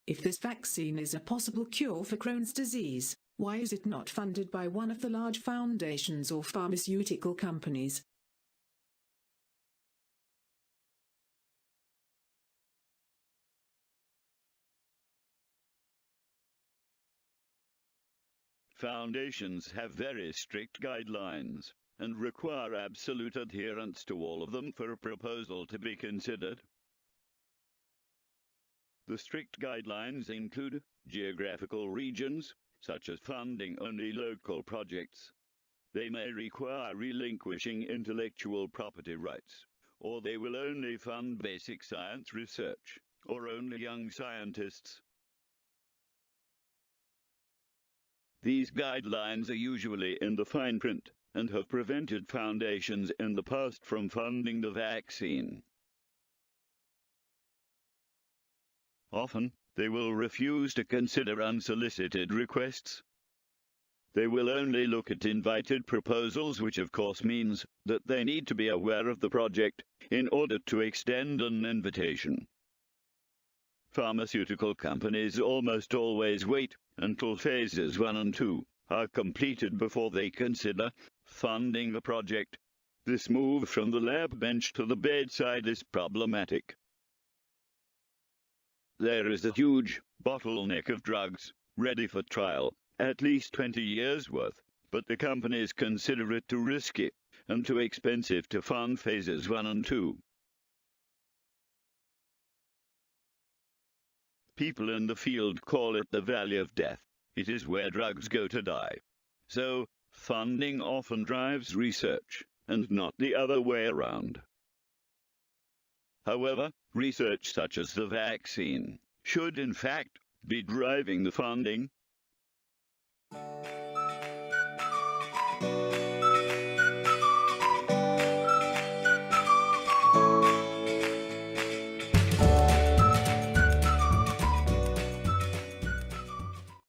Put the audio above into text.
If this vaccine is a possible cure for Crohn's disease, why is it not funded by one of the large foundations or pharmaceutical companies? Foundations have very strict guidelines, and require absolute adherence to all of them for a proposal to be considered. The strict guidelines include geographical regions, such as funding only local projects. They may require relinquishing intellectual property rights, or they will only fund basic science research, or only young scientists. These guidelines are usually in the fine print, and have prevented foundations in the past from funding the vaccine. Often, they will refuse to consider unsolicited requests. They will only look at invited proposals, which of course means that they need to be aware of the project in order to extend an invitation. Pharmaceutical companies almost always wait until phases 1 and 2 are completed before they consider funding the project. This move from the lab bench to the bedside is problematic. There is a huge bottleneck of drugs ready for trial, at least 20 years worth, but the companies consider it too risky and too expensive to fund phases 1 and 2. People in the field call it the valley of death. It is where drugs go to die. So, funding often drives research, and not the other way around. However, research such as the vaccine should in fact be driving the funding